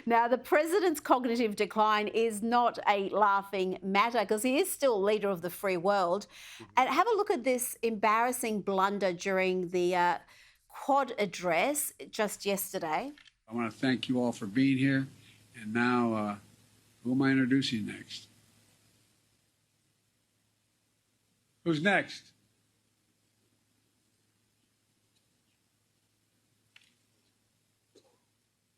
Now, the president's cognitive decline is not a laughing matter because he is still leader of the free world. And have a look at this embarrassing blunder during the Quad address just yesterday. I want to thank you all for being here. And now, who am I introducing next? Who's next?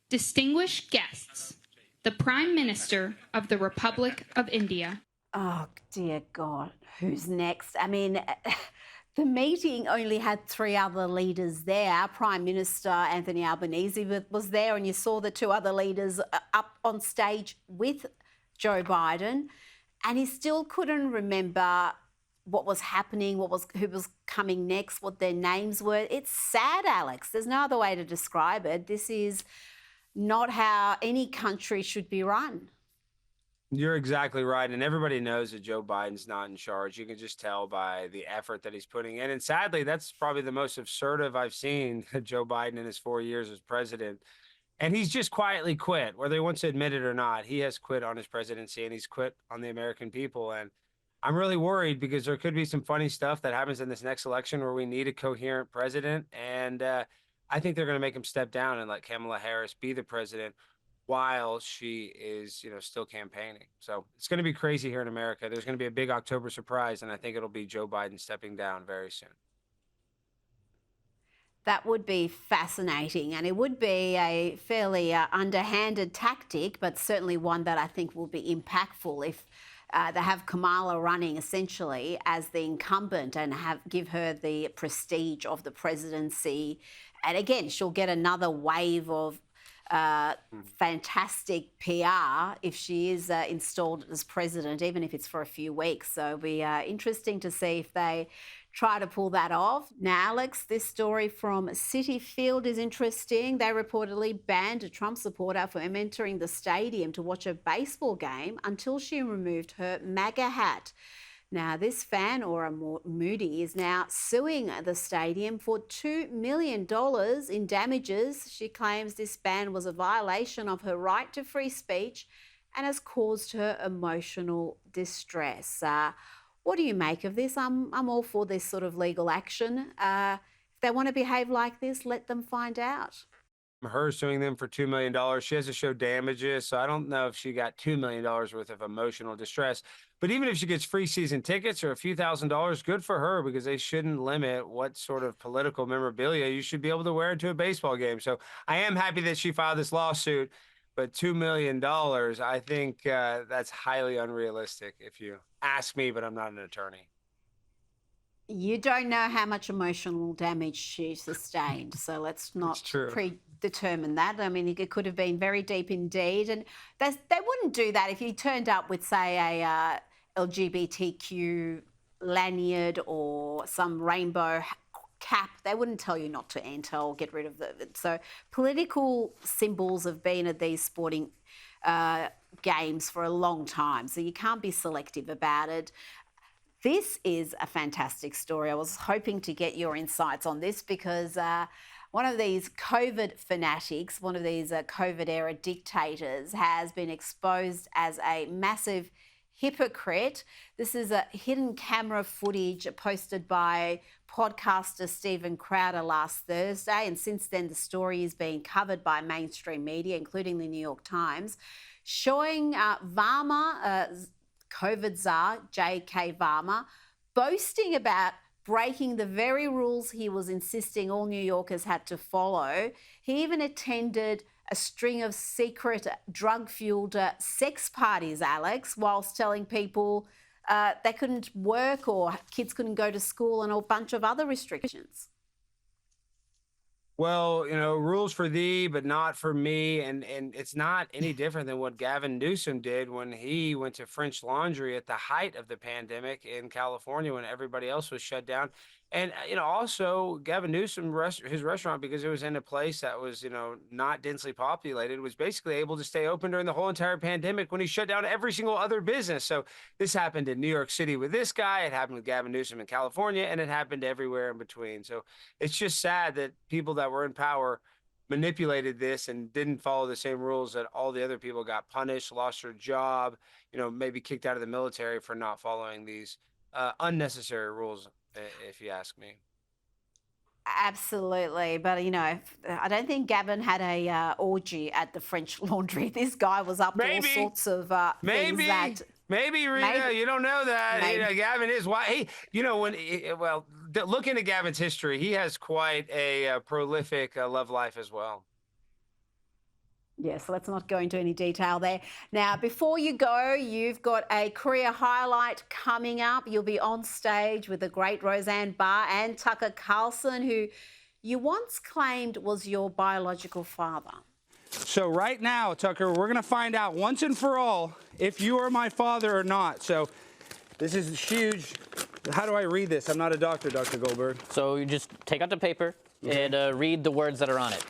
Distinguished guests, the Prime Minister of the Republic of India. Oh, dear God, who's next? I mean, the meeting only had three other leaders there. Our Prime Minister, Anthony Albanese, was there, and you saw the two other leaders up on stage with Joe Biden, and he still couldn't remember what was happening, who was coming next, what their names were. It's sad, Alex. There's no other way to describe it. This is not how any country should be run. You're exactly right. And everybody knows that Joe Biden's not in charge. You can just tell by the effort that he's putting in. And sadly, that's probably the most assertive I've seen Joe Biden in his 4 years as president. And he's just quietly quit, whether he wants to admit it or not. He has quit on his presidency and he's quit on the American people. And I'm really worried because there could be some funny stuff that happens in this next election where we need a coherent president. And I think they're going to make him step down and let Kamala Harris be the president while she is, still campaigning. So it's going to be crazy here in America. There's going to be a big October surprise, and I think it'll be Joe Biden stepping down very soon. That would be fascinating, and it would be a fairly underhanded tactic, but certainly one that I think will be impactful if they have Kamala running essentially as the incumbent and give her the prestige of the presidency. And again, she'll get another wave of fantastic PR if she is installed as president, even if it's for a few weeks. So it'll be interesting to see if they try to pull that off. Now, Alex, this story from Citi Field is interesting. They reportedly banned a Trump supporter from entering the stadium to watch a baseball game until she removed her MAGA hat. Now, this fan, Aura Moody, is now suing the stadium for $2 million in damages. She claims this ban was a violation of her right to free speech and has caused her emotional distress. What do you make of this? I'm all for this sort of legal action. If they want to behave like this, let them find out. Her suing them for $2 million. She has to show damages, so I don't know if she got $2 million worth of emotional distress. But even if she gets free season tickets or a few $1,000s, good for her, because they shouldn't limit what sort of political memorabilia you should be able to wear to a baseball game. So I am happy that she filed this lawsuit, but $2 million, I think that's highly unrealistic if you ask me, but I'm not an attorney. You don't know how much emotional damage she sustained, so let's not predetermine that. I mean, it could have been very deep indeed, and they wouldn't do that if you turned up with, say, a LGBTQ lanyard or some rainbow cap. They wouldn't tell you not to enter or get rid of it. So political symbols have been at these sporting games for a long time, so you can't be selective about it. This is a fantastic story. I was hoping to get your insights on this because one of these COVID fanatics, one of these COVID-era dictators has been exposed as a massive hypocrite. This is a hidden camera footage posted by podcaster Stephen Crowder last Thursday, and since then the story is being covered by mainstream media, including the New York Times, showing Varma, COVID czar J.K. Varma, boasting about breaking the very rules he was insisting all New Yorkers had to follow. He even attended a string of secret drug-fueled sex parties, Alex, whilst telling people they couldn't work or kids couldn't go to school and a bunch of other restrictions. Well, rules for thee, but not for me. And it's not any different than what Gavin Newsom did when he went to French Laundry at the height of the pandemic in California when everybody else was shut down. And, also Gavin Newsom, his restaurant, because it was in a place that was, not densely populated, was basically able to stay open during the whole entire pandemic when he shut down every single other business. So this happened in New York City with this guy. It happened with Gavin Newsom in California, and it happened everywhere in between. So it's just sad that people that were in power, manipulated this and didn't follow the same rules that all the other people got punished, lost their job, maybe kicked out of the military for not following these unnecessary rules, if you ask me. Absolutely, but I don't think Gavin had a orgy at the French Laundry. This guy was up to all sorts of things that. Maybe, Rita, you don't know that. Gavin is why. Look into Gavin's history. He has quite a prolific love life as well. Yes, let's not go into any detail there. Now, before you go, you've got a career highlight coming up. You'll be on stage with the great Roseanne Barr and Tucker Carlson, who you once claimed was your biological father. So right now, Tucker, we're going to find out once and for all if you are my father or not. So this is huge. How do I read this? I'm not a doctor, Dr. Goldberg. So you just take out the paper and read the words that are on it.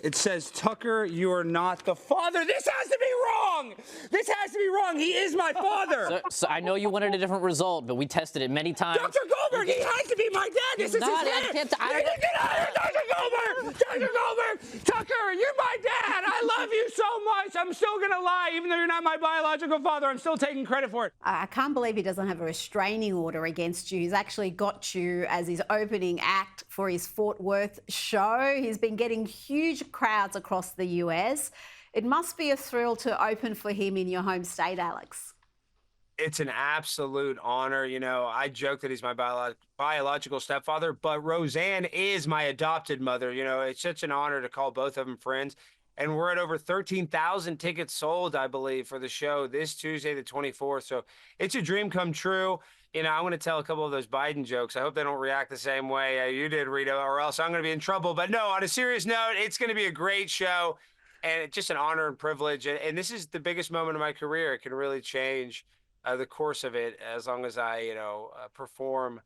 It says, Tucker, you are not the father. This has to be wrong. This has to be wrong. He is my father. So I know you wanted a different result, but we tested it many times. Dr. Goldberg, he has to be my dad. This is not, his I dad. can't- Get out of here, Dr. Goldberg. Dr. Goldberg. Tucker, you're my dad. I love you so much. I'm still going to lie. Even though you're not my biological father, I'm still taking credit for it. I can't believe he doesn't have a restraining order against you. He's actually got you as his opening act for his Fort Worth show. He's been getting huge crowds across the US. It must be a thrill to open for him in your home state, Alex. It's an absolute honor. I joke that he's my biological stepfather, but Roseanne is my adopted mother. It's such an honor to call both of them friends. And we're at over 13,000 tickets sold, I believe, for the show this Tuesday, the 24th. So it's a dream come true. I want to tell a couple of those Biden jokes. I hope they don't react the same way you did, Rita, or else I'm going to be in trouble. But no, on a serious note, it's going to be a great show. And it's just an honor and privilege. And this is the biggest moment of my career. It can really change the course of it as long as I, perform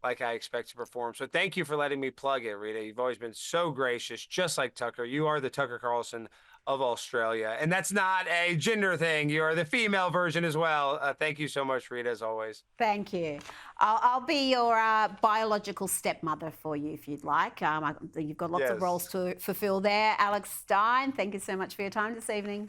like I expect to perform. So thank you for letting me plug it, Rita. You've always been so gracious, just like Tucker. You are the Tucker Carlson of Australia. And that's not a gender thing. You are the female version as well. Thank you so much, Rita, as always. Thank you. I'll be your biological stepmother for you if you'd like. You've got lots of roles to fulfill there. Alex Stein, thank you so much for your time this evening.